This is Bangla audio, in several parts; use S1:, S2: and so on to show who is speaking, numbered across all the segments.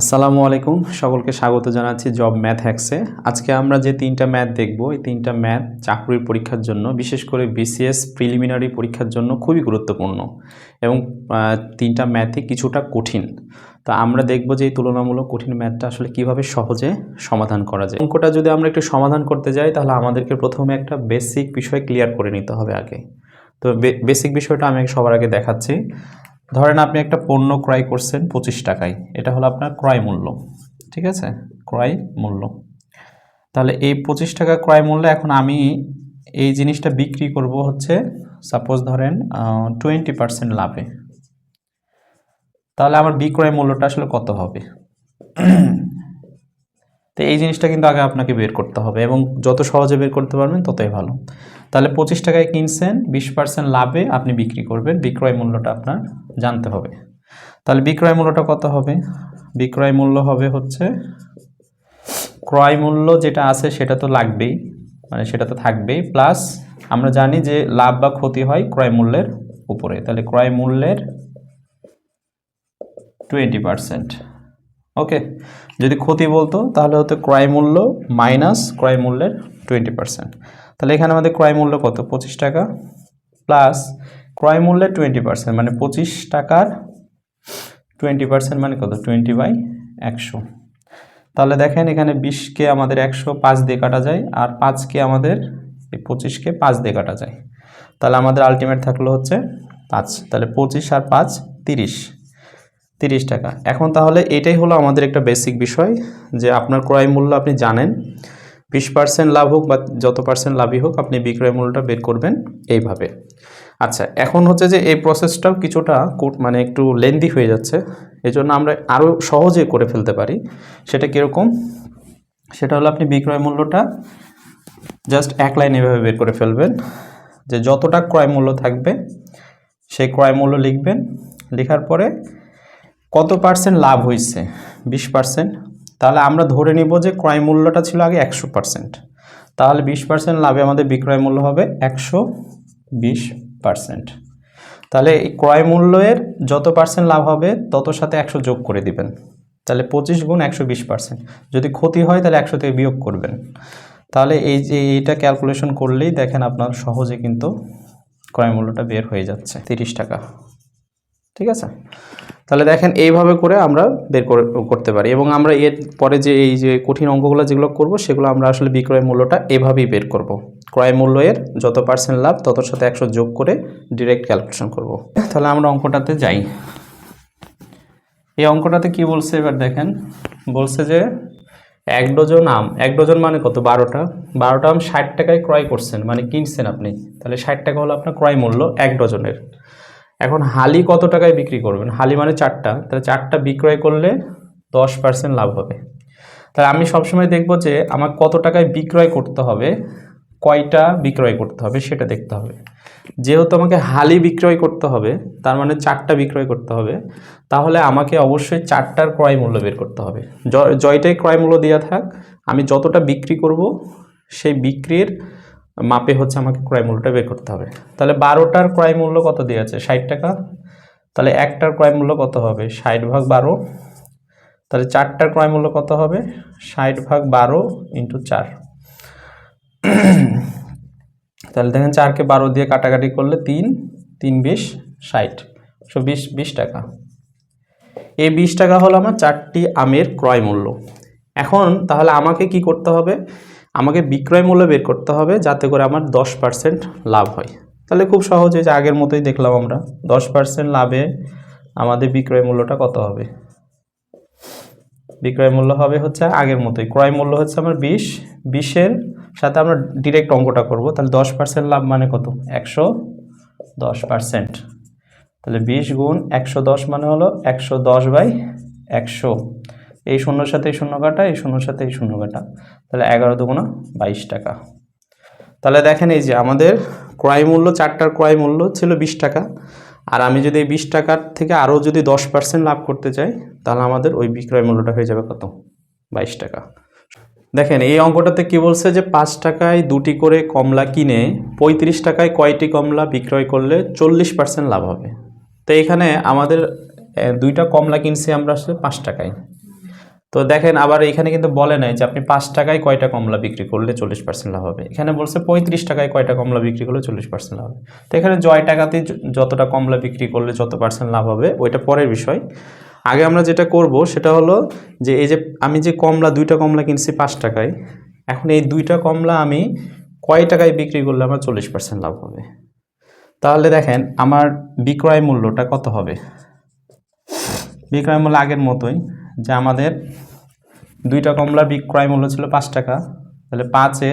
S1: আসসালামু আলাইকুম, সকলকে স্বাগত জানাচ্ছি জব ম্যাথ হ্যাক্সে। আজকে আমরা যে তিনটা ম্যাথ দেখব, এই তিনটা ম্যাথ চাকরির পরীক্ষার জন্য, বিশেষ করে বিসিএস প্রিলিমিনারি পরীক্ষার জন্য খুবই গুরুত্বপূর্ণ এবং তিনটা ম্যাথই কিছুটা কঠিন। তো আমরা দেখব যে এই তুলনামূলক কঠিন ম্যাথটা আসলে কিভাবে সহজে সমাধান করা যায়। অঙ্কটা যদি আমরা একটু সমাধান করতে যাই, তাহলে আমাদেরকে প্রথমে একটা বেসিক বিষয় ক্লিয়ার করে নিতে হবে আগে। তো বেসিক বিষয়টা আমি সবার আগে দেখাচ্ছি। ধরেন আপনি একটা পণ্য ক্রয় করছেন 25 টাকায়, এটা হলো আপনার ক্রয় মূল্য, ঠিক আছে, ক্রয় মূল্য। তাহলে এই 25 টাকা ক্রয় মূল্য, এখন আমি এই জিনিসটা বিক্রি করব হচ্ছে সাপোজ ধরেন 20% লাভে। তাহলে আমার বিক্রয় মূল্যটা আসলে কত হবে? তো এই জিনিসটা কিন্তু আগে আপনাকে বের করতে হবে, এবং যত সহজে বের করতে পারবেন ততই ভালো। তাহলে 25 টাকায় কিনছেন, 20% লাভে আপনি বিক্রি করবেন, বিক্রয় মূল্যটা আপনার জানতে হবে। তাহলে বিক্রয় মূল্যটা কত হবে? বিক্রয় মূল্য হবে হচ্ছে, ক্রয় মূল্য যেটা আছে সেটা তো লাগবেই, মানে সেটা তো থাকবেই, প্লাস আমরা জানি যে লাভ বা ক্ষতি হয় ক্রয় মূল্যের উপরে। তাহলে ক্রয় মূল্যের 20%। ওকে, যদি ক্ষতি বলতো তাহলে হতো ক্রয় মূল্য মাইনাস ক্রয় মূল্যের 20%। তাহলে এখানে আমাদের ক্রয় মূল্য কত? 25 টাকা প্লাস ক্রয় মূল্যের 20%, মানে 25 টাকার 20% মানে কত? 20/100। তাহলে দেখেন এখানে 20কে আমাদের 100 5 দিয়ে কাটা যায়, আর 5কে আমাদের এই 25কে 5 দিয়ে কাটা যায়। তাহলে আমাদের আলটিমেট থাকলো হচ্ছে 5। তাহলে 25 আর 5 30 টাকা। এখন তাহলে এটাই হলো আমাদের একটা বেসিক বিষয়, যে আপনার ক্রয় মূল্য আপনি জানেন, 20% লাভ হোক বা যত পার্সেন্ট লাভই হোক, আপনি বিক্রয় মূল্যটা বের করবেন এইভাবে। আচ্ছা, এখন হচ্ছে যে এই প্রসেসটাও কিছুটা মানে একটু লেন্দি হয়ে যাচ্ছে, এই জন্য আমরা আরও সহজে করে ফেলতে পারি। সেটা কীরকম? সেটা হলো আপনি বিক্রয় মূল্যটা জাস্ট এক লাইন এভাবে বের করে ফেলবেন, যে যতটা ক্রয় মূল্য থাকবে সেই ক্রয় মূল্য লিখবেন। লেখার পরে কত পার্সেন্ট লাভ হয়েছে? 20%। তাহলে আমরা ধরে নিব যে ক্রয় মূল্যটা ছিল আগে 100%, তাহলে 20% লাভে আমাদের বিক্রয় মূল্য হবে 120%। তাহলে এই ক্রয় মূল্যের যত পার্সেন্ট লাভ হবে তত সাথে 100 যোগ করে দিবেন। তাহলে 25 গুণ 120%। যদি ক্ষতি হয় তাহলে 100 থেকে বিয়োগ করবেন। তাহলে এই যে এইটা ক্যালকুলেশন করলেই দেখেন আপনার সহজে কিন্তু ক্রয় মূল্যটা বের হয়ে যাচ্ছে 30 টাকা। ঠিক আছে, তাহলে দেখেন এইভাবে করে আমরা বের করতে পারি, এবং আমরা এর পরে যে এই যে কঠিন অঙ্কগুলো যেগুলো করব, সেগুলো আমরা আসলে বিক্রয় মূল্যটা এভাবেই বের করব। ক্রয় মূল্যের যত পার্সেন্ট লাভ ততর সাথে 100 যোগ করে ডিরেক্ট ক্যালকুলেশন করব। তাহলে আমরা অঙ্কটাতে যাই। এই অঙ্কটাতে কি বলছে এবার দেখেন, বলছে যে 1 ডজন আম, 1 ডজন মানে কত? 12টা আম 60 টাকায় ক্রয় করছেন, মানে কিনছেন আপনি। তাহলে 60 টাকা হলো আপনার ক্রয় মূল্য 1 ডজনের। এখন হালি কত টাকায় বিক্রি করবেন? হালি মানে 4টা, তাহলে 4টা বিক্রয় করলে 10% লাভ হবে। তাহলে আমি সবসময় দেখব যে আমার কত টাকায় বিক্রয় করতে হবে, কয়টা বিক্রয় করতে হবে সেটা দেখতে হবে। যেহেতু আমাকে হালি বিক্রয় করতে হবে, তার মানে 4টা বিক্রয় করতে হবে, তাহলে আমাকে অবশ্যই 4টার ক্রয় মূল্য বের করতে হবে। জয়টাই ক্রয় মূল্য দেওয়া থাক, আমি যতটা বিক্রি করব সেই বিক্রির মাপে হচ্ছে আমাকে ক্রয় মূল্যটা বের করতে হবে। তাহলে 12টার ক্রয় মূল্য কত দেওয়া আছে? 60 টাকা। তাহলে একটার ক্রয় মূল্য কত হবে? 60/12। তাহলে 4টার ক্রয় মূল্য কত হবে? 60/12 × 4। তাহলে দেখেন 4কে 12 দিয়ে কাটাকাটি করলে 3 20 60, 20 টাকা। এই 20 টাকা হলো আমার 4টি আমের ক্রয় মূল্য। এখন তাহলে আমাকে কি করতে হবে? আমাকে বিক্রয় মূল্য বের করতে হবে, যাতে করে আমার 10% লাভ হয়। তাহলে খুব সহজে, যে আগের মতোই দেখলাম আমরা, 10% লাভে আমাদের বিক্রয় মূল্যটা কত হবে? বিক্রয় মূল্য হবে হচ্ছে আগের মতোই, ক্রয় মূল্য হচ্ছে আমার 20-এর সাথে আমরা ডিরেক্ট অঙ্কটা করব। তাহলে 10% লাভ মানে কত? 110%। তাহলে 20 গুণ 110 মানে হলো 110/100। এই শূন্যর সাথে এই শূন্য কাটা, এই শূন্যর সাথে এই শূন্য কাটা, তাহলে 11 দুগুণা 22 টাকা। তাহলে দেখেন এই যে আমাদের ক্রয় মূল্য, 4টার ক্রয় মূল্য ছিল 20 টাকা, আর আমি যদি এই 20 টাকার থেকে আরও যদি 10% লাভ করতে চাই, তাহলে আমাদের ওই বিক্রয় মূল্যটা হয়ে যাবে কত? 22 টাকা। দেখেন এই অঙ্কটাতে কি বলছে, যে 5 টাকায় 2টি করে কমলা কিনে 35 টাকায় কয়টি কমলা বিক্রয় করলে 40% লাভ হবে। তো এখানে আমাদের 2টা কমলা কিনছি আমরা আসলে 5 টাকায়। তো দেখেন আবার এখানে কিন্তু বলে নাই যে আপনি 5 টাকায় কয়টা কমলা বিক্রি করলে 40% লাভ হবে, এখানে বলছে 35 টাকায় কয়টা কমলা বিক্রি করলে 40% লাভ হবে। তো এখানে জয় টাকাতেই যতটা কমলা বিক্রি করলে যত পার্সেন্ট লাভ হবে ওইটা পরের বিষয়। আগে আমরা যেটা করব সেটা হলো যে এই যে আমি যে কমলা 2টা কমলা কিনছি 5 টাকায়, এখন এই 2টা কমলা আমি কয় টাকায় বিক্রি করলে আমার 40% লাভ হবে। তাহলে দেখেন আমার বিক্রয় মূল্যটা কত হবে। বিক্রয় মূল্য আগের মতোই, যে আমাদের 2টা কমলা বিক্রয় মূল্য ছিল 5 টাকা, তাহলে 5-এ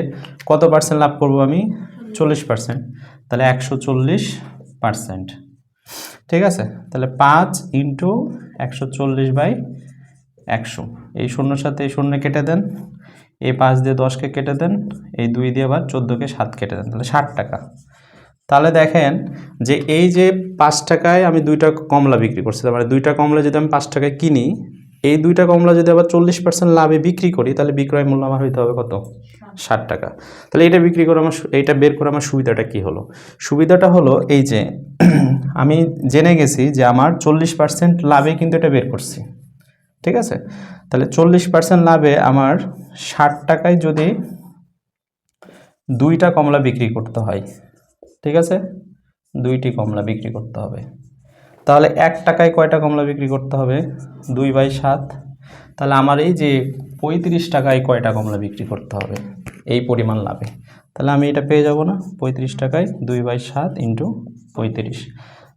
S1: কত পার্সেন্ট লাভ করব আমি, 40%, তাহলে 140%। ঠিক আছে, তাহলে 5 ইন্টু 140/100, এই শূন্যর সাথে এই শূন্য কেটে দেন, এই 5 দিয়ে 10কে কেটে দেন, এই 2 দিয়ে আবার 14কে 7 কেটে দেন, তাহলে 60 টাকা। তাহলে দেখেন যে এই যে 5 টাকায় আমি 2টা কমলা বিক্রি করছি, তার মানে 2টা কমলা যদি আমি 5 টাকায় কিনি, এই 2টা কমলা যদি আবার 40% লাভে বিক্রি করি, তাহলে বিক্রয় মূল্য আমার হইতে হবে কত, 60 টাকা। তাহলে এটা বিক্রি করে আমার এইটা বের করে আমার সুবিধাটা কি হলো, সুবিধাটা হলো এই যে আমি জেনে গেছি যে আমার 40% লাভে কিন্তু এটা বের করছি। ঠিক আছে, তাহলে 40% লাভে আমার 60 টাকায় যদি 2টা কমলা বিক্রি করতে হয়, ঠিক আছে, 2টি কমলা বিক্রি করতে হবে, তাহলে 1 টাকায় কয়টা কমলা বিক্রি করতে হবে, 2/7। তাহলে আমার এই যে 35 টাকায় কয়টা কমলা বিক্রি করতে হবে এই পরিমাণ লাভে, তাহলে আমি এটা পেয়ে যাব না, 35 টাকায় 2/7 ইন্টু 35,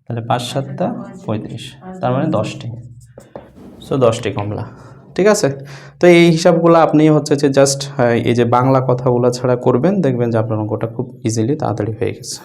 S1: তাহলে 5×7 = 35, তার মানে 10টি। সো 10টি কমলা। ঠিক আছে, তো এই হিসাবগুলো আপনি হচ্ছে যে জাস্ট এই যে বাংলা কথাগুলো ছাড়া করবেন, দেখবেন যে আপনার অঙ্কটা খুব ইজিলি তাড়াতাড়ি হয়ে গেছে।